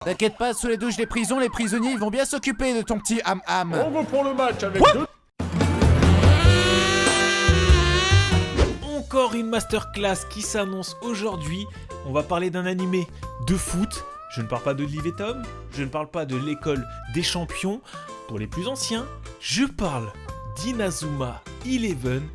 T'inquiète pas, sous les douches des prisons, les prisonniers ils vont bien s'occuper de ton petit ham-ham. On va pour le match avec deux... Encore une masterclass qui s'annonce aujourd'hui. On va parler d'un animé de foot. Je ne parle pas de Liv et Tom, je ne parle pas de l'école des champions. Pour les plus anciens, je parle d'Inazuma Eleven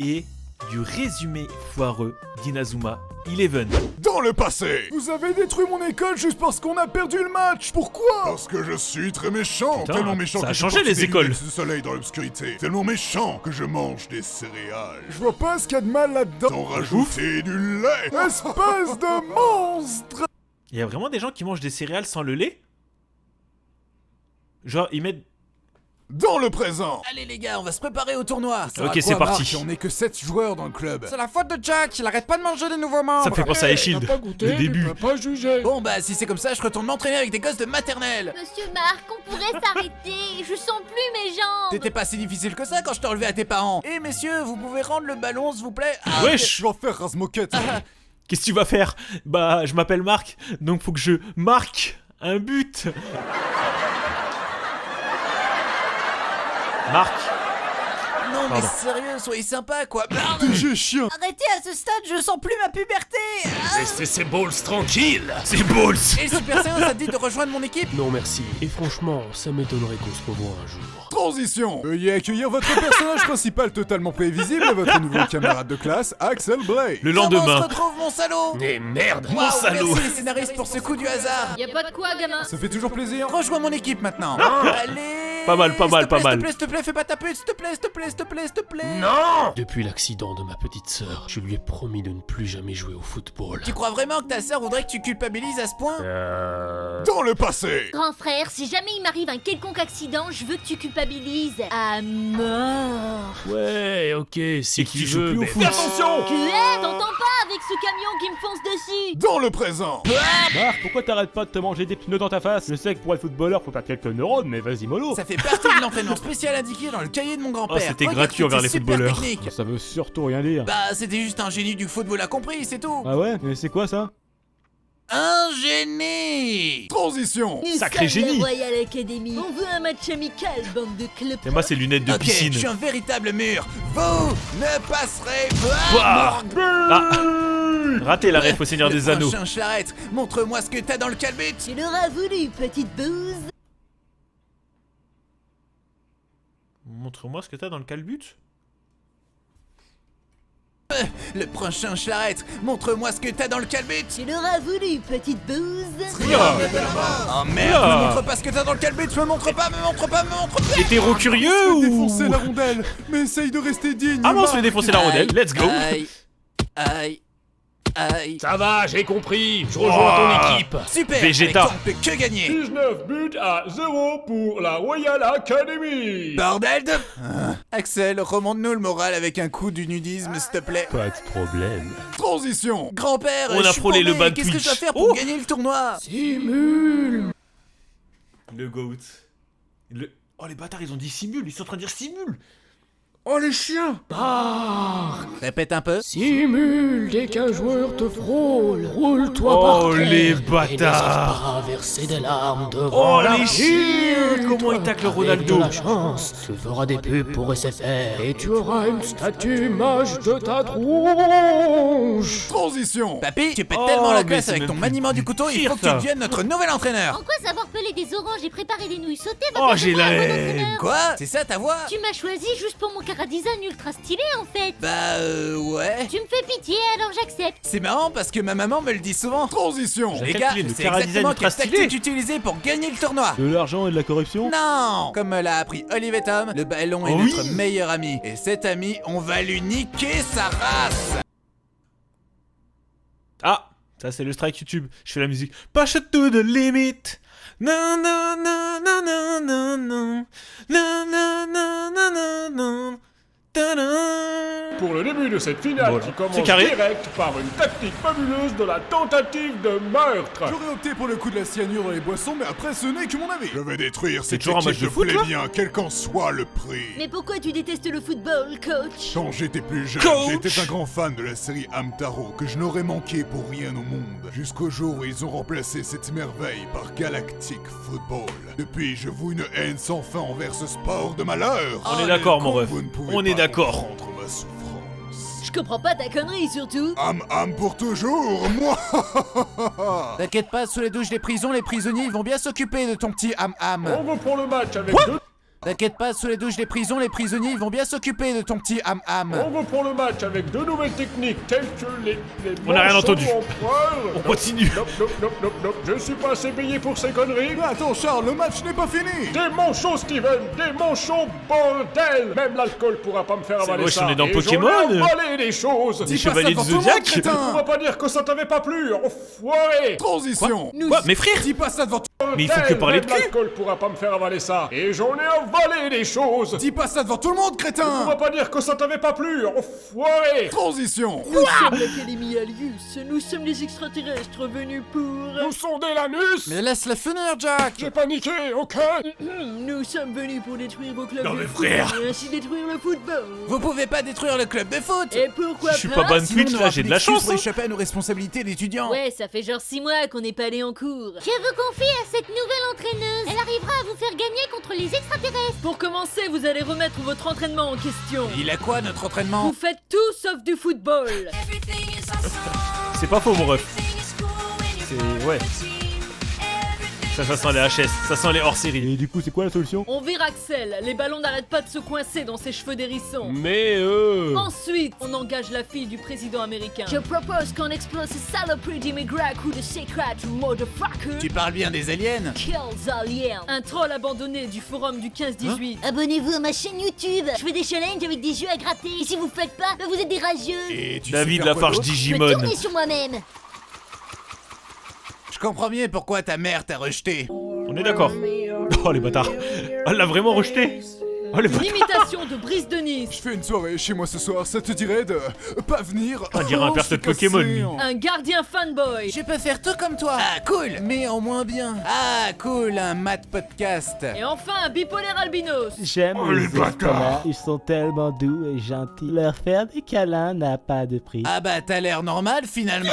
et du résumé foireux d'Inazuma Eleven. Dans le passé, vous avez détruit mon école juste parce qu'on a perdu le match. Pourquoi? Parce que je suis très méchant. Putain, tellement méchant ça que a je changé porte les des écoles. lunettes de soleil dans l'obscurité. Tellement méchant que je mange des céréales. Je vois pas ce qu'il y a de mal là-dedans. Sans rajouter du lait. Espèce de monstre! Il y a vraiment des gens qui mangent des céréales sans le lait? Genre, ils mettent... Dans le présent. Allez les gars, on va se préparer au tournoi. Ok, c'est parti. On est que 7 joueurs dans le club. C'est la faute de Jack, il arrête pas de manger les nouveaux membres. Ça me fait penser à Eshield, T'as pas goûté, le début. Tu peux pas juger. Bon bah si c'est comme ça, je retourne m'entraîner avec des gosses de maternelle. Monsieur Marc, on pourrait s'arrêter. Je sens plus mes jambes. T'étais pas si difficile que ça quand je t'ai relevé à tes parents. Eh messieurs, vous pouvez rendre le ballon s'il vous plaît? Ah, Wesh! Je vais en faire rase-moquette. Qu'est-ce que tu vas faire? Bah, je m'appelle Marc, donc faut que je marque un but. Marc. non mais Pardon. sérieux, soyez sympa quoi. J'ai chien. Arrêtez à ce stade, je sens plus ma puberté. Laissez ces balls tranquilles. C'est Balls. Et le Super Saiyan, ça te dit de rejoindre mon équipe? Non merci. Et franchement, ça m'étonnerait qu'on se revoie un jour. Transition. Veuillez accueillir votre personnage principal totalement prévisible et votre nouveau camarade de classe, Axel Blade. Le Comment on se lendemain. retrouve mon salaud? Mais merde. Waouh, salaud. merci les scénaristes pour ce coup du hasard. Y a pas de quoi, gamin. Ça fait toujours plaisir. Rejoins mon équipe maintenant. Allez. Pas mal, pas mal, pas mal. S'il te plaît, fais pas ta pute, s'il te plaît, s'il te plaît, s'il te plaît, s'il te plaît. Non. Depuis l'accident de ma petite sœur, je lui ai promis de ne plus jamais jouer au football. Tu crois vraiment que ta sœur voudrait que tu culpabilises à ce point? Dans le passé. Grand frère, si jamais il m'arrive un quelconque accident, je veux que tu culpabilises à mort. Ouais, ok, si Et qui tu joue veux, plus au mais... foot. Attention! Quoi? T'entends pas avec ce camion qui me fonce dessus? Dans le présent. Marc, pourquoi t'arrêtes pas de te manger des pneus dans ta face? Je sais que pour être footballeur, faut pas quelques neurones, mais vas-y mollo. Ça fait partie de l'entraînement spécial indiqué dans le cahier de mon grand-père. Oh, c'était Regarde gratuit que envers t'es les super footballeurs. technique. Ça veut surtout rien dire. Bah, c'était juste un génie du football a compris, c'est tout. Ah ouais? Mais c'est quoi ça? Un génie. Transition. Nous Sacré sommes génie. la Royal Academy. On veut un match amical, bande de cloportes. Et moi, c'est lunettes de Ok, piscine. je suis un véritable mur. Vous ne passerez Ouah. pas. Ah. Raté la ref au Seigneur des Anneaux. Prochain charrette, montre-moi ce que t'as dans le calbut. Tu l'auras voulu, petite bouse. Montre-moi ce que t'as dans le calbut. Le prochain charrette, montre-moi ce que t'as dans le calbut. Tu l'auras voulu, petite bouse. Oh merde, Oula. me montre pas ce que t'as dans le calbut, me montre pas, me montre pas, me montre pas. Hétéro curieux ou... Défoncer la rondelle. Mais essaye de rester digne. Ah bon, on se fait Marc. défoncer la rondelle. Let's go. Aïe, aïe, aïe. Ça va, j'ai compris. Je rejoins ton équipe. Super, Vegeta. avec toi, on peut que gagner. 19 buts à 0 pour la Royal Academy. Bordel de... Axel, remonte-nous le moral avec un coup du nudisme, s'il te plaît. Pas de problème. Transition. Grand-père, On a je suis frôlé le paumé, bas de qu'est-ce que je dois Twitch. faire pour Oh. gagner le tournoi? Le goat. Oh, les bâtards, ils ont dit simule. Ils sont en train de dire simule. Oh les chiens! Répète un peu. Simule dès qu'un joueur te frôle. Roule-toi Oh, par terre. les Et bâtards. n'hésite pas à verser des larmes devant Oh, la les chiens. Comment ils taclent Avec Ronaldo. de la chance, tu feras des pubs pour SFR. Et tu auras une statue image de ta tronche. Transition. Papy, tu pètes Oh, tellement la mais classe c'est avec même ton plus maniement du couteau, il pire, faut que tu ça. deviennes notre nouvel entraîneur. En quoi savoir peler des oranges et préparer des nouilles sautées va Oh, faire de j'ai moi un la bon haine. entraîneur? Quoi? C'est ça ta voix? Tu m'as choisi juste pour mon chara-design ultra stylé en fait. Bah ouais. Tu me fais pitié, alors j'accepte. C'est marrant parce que ma maman me le dit souvent. Transition. Les J'ai gars, calculé, le c'est chara-design exactement ultra quelle stylé. tactique utiliser pour gagner le tournoi. De l'argent et de la corruption? Non! Comme l'a appris Olive et Tom, le ballon est Oh notre oui. meilleur ami. Et cet ami, on va lui niquer sa race! Ah, ça c'est le strike YouTube. Je fais la musique. Push it to the limit. Non, non, non, non, non, non, non. Non, non, non, non, non, non. Ta-da. pour le début de cette finale Voilà. qui commence C'est carré. direct par une tactique fabuleuse de la tentative de meurtre. J'aurais opté pour le coup de la cyanure dans les boissons, mais après ce n'est que mon avis. Je vais détruire cette toujours un match équipe de foot, là bien, quel qu'en soit le prix. Mais pourquoi tu détestes le football, coach? Quand j'étais plus jeune, Coach. j'étais un grand fan de la série Hamtaro que je n'aurais manqué pour rien au monde. Jusqu'au jour où ils ont remplacé cette merveille par Galactic Football. Depuis, je voue une haine sans fin envers ce sport de malheur. On est d'accord, mon ref. Vous ne pouvez On est pas d'accord. comprendre ma souffrance. Je comprends pas ta connerie, surtout. Ham pour toujours, moi. T'inquiète pas, sous les douches des prisons, les prisonniers ils vont bien s'occuper de ton petit ham. On reprend le match avec deux... T'inquiète pas, sous les douches des prisons, les prisonniers ils vont bien s'occuper de ton petit ham. On reprend le match avec deux nouvelles techniques telles que les On n'a rien manchots entendu. empereurs. On continue. Nope. Je suis pas assez payé pour ces conneries. Mais attends, Charles, le match n'est pas fini. Des manchots, Steven! Des manchots, bordel! Même l'alcool pourra pas me faire avaler wesh, ça. on est dans Et Pokémon. j'en ai avalé des choses! Des Dis pas ça chevaliers du devant tout le monde, Zodiac. crétin. On va pas dire que ça t'avait pas plu, enfoiré! Transition. Quoi? Mais frère. Dis pas ça devant tout. Mais il faut que parler de Même cul. l'alcool pourra pas me faire avaler ça. Et j'en ai avalé des choses! Dis pas ça devant tout le monde, On crétin. va pas dire que ça t'avait pas plu, enfoiré! Transition. Nous sommes l'Académie Alius. Nous sommes les extraterrestres venus pour... Nous sondez l'anus! Mais laisse-la finir, Jack. J'ai paniqué, ok? Nous sommes venus pour détruire vos clubs Non, de mais foot frère. et ainsi détruire le football. Vous pouvez pas détruire le club de foot. Et pourquoi Je suis pas bonne Sinon, on Twitch aura là, j'ai plus de la d'excuses chance. pour Hein. échapper à nos responsabilités d'étudiants. Ouais, ça fait genre 6 mois qu'on n'est pas allé en cours. Je vous confie à cette nouvelle entraîneuse. Elle arrivera à vous faire gagner contre les extraterrestres. Pour commencer, vous allez remettre votre entraînement en question. Il a quoi notre entraînement? Vous faites tout sauf du football. C'est pas faux, mon ref. C'est. Ouais. Ça sent les HS, ça sent les hors-série. Et du coup, c'est quoi la solution? On vire Axel, les ballons n'arrêtent pas de se coincer dans ses cheveux d'hérisson. Mais Ensuite, on engage la fille du président américain. Je propose qu'on explose ce saloperie d'immigrants à coups de secret, motherfucker. Tu parles bien des aliens? Kills aliens. Un troll abandonné du forum du 15-18. Abonnez-vous à ma chaîne YouTube. Je fais des challenges avec des jeux à gratter. Et si vous faites pas, vous êtes des rageux. Et tu sais David faire quoi Lafarge d'autre? Je peux Digimon. tourner sur moi-même. Je comprends mieux pourquoi ta mère t'a rejeté. On est d'accord. Oh les bâtards. Elle l'a vraiment rejeté. Oh les bâtards. L'imitation de Brice de Nice. Je fais une soirée chez moi ce soir, ça te dirait de pas venir? On dirait un Oh, perso je de suis Pokémon, cassé, lui. hein. Un gardien fanboy. Je peux faire tout comme toi. Ah cool, mais en moins bien. Ah cool, un mat podcast. Et enfin, un bipolaire albinos. J'aime les escalads, ils sont tellement doux et gentils. Leur faire des câlins n'a pas de prix. Ah bah t'as l'air normal finalement.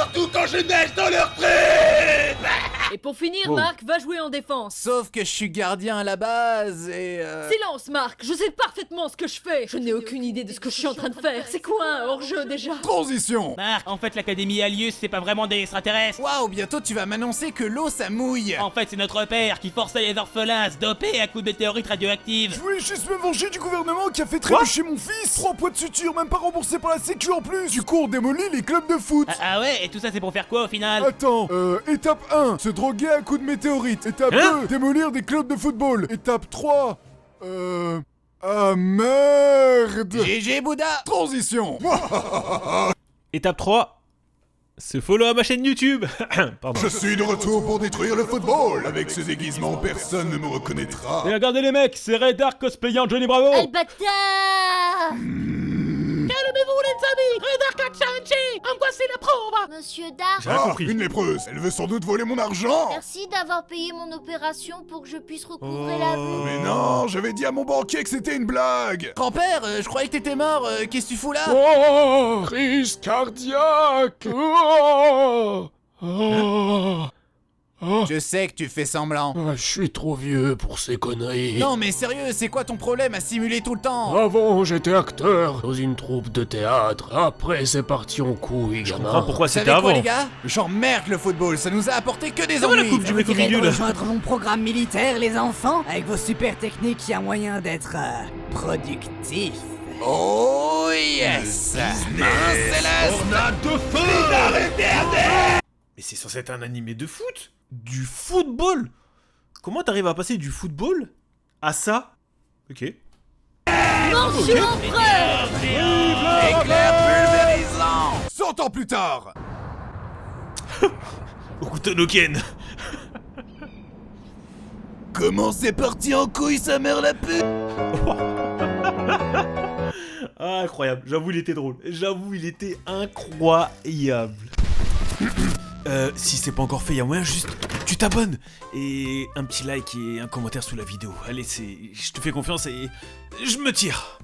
Et pour finir, Marc va jouer en défense. Sauf que je suis gardien à la base et Silence, Marc, je sais parfaitement ce que je fais. Je n'ai aucune idée de ce que je suis en train de faire. C'est quoi un hors-jeu déjà? Transition. Marc, en fait, l'Académie Alius, c'est pas vraiment des extraterrestres. Waouh, bientôt tu vas m'annoncer que l'eau ça mouille. En fait, c'est notre père qui forçait les orphelins à se doper à coups de météorites radioactives. Je voulais juste me venger du gouvernement qui a fait trébucher mon fils. 3 poids de suture, même pas remboursé par la sécu en plus. Du coup, on démolit les clubs de foot. Ah ouais, et tout ça c'est pour faire quoi au final? Attends, étape 1, se droguer à coups de météorite. Étape 2, démolir des clubs de football. Étape 3, ah merde. GG Bouddha. Transition. Étape 3. Se follow à ma chaîne YouTube. Pardon. Je suis de retour pour détruire le football. Avec ce déguisement, personne ne me reconnaîtra. Et regardez les mecs, c'est Red Dark cosplayant Johnny Bravo. Ah, le bâtard. Calmez-vous les amis, Red Dark a changé. Angoissez la preuve. Monsieur Dark, J'ai rien compris. Une lépreuse. Elle veut sans doute voler mon argent. merci d'avoir payé mon opération pour que je puisse recouvrer la vue. Mais non, j'avais dit à mon banquier que c'était une blague. Grand-père, je croyais que t'étais mort, qu'est-ce que tu fous là? Oh! Crise cardiaque! Oh! Oh! Je sais que tu fais semblant. Je suis trop vieux pour ces conneries. Non mais sérieux, c'est quoi ton problème à simuler tout le temps? Avant, j'étais acteur dans une troupe de théâtre. Après, c'est parti en couille, Je gamin. comprends pourquoi Vous savez c'était quoi avant. les gars? J'emmerde le football, ça nous a apporté que des Ça va la ennuis. coupe du mec au milieu là. rejoindre mon programme militaire, les enfants. Avec vos super techniques, il y a moyen d'être productif. Oh yes! Mais c'est censé être un animé de foot. Du football. Comment t'arrives à passer du football à ça? Ok. Monsieur Empereur. Éclair pulvérisant! 100 ans plus tard. Okutonoken. Comment c'est parti en couille sa mère la pute? Ah, incroyable, j'avoue il était drôle. J'avoue il était incroyable. Si c'est pas encore fait, y'a moyen juste... Tu t'abonnes et un petit like et un commentaire sous la vidéo. Allez, je te fais confiance et je me tire.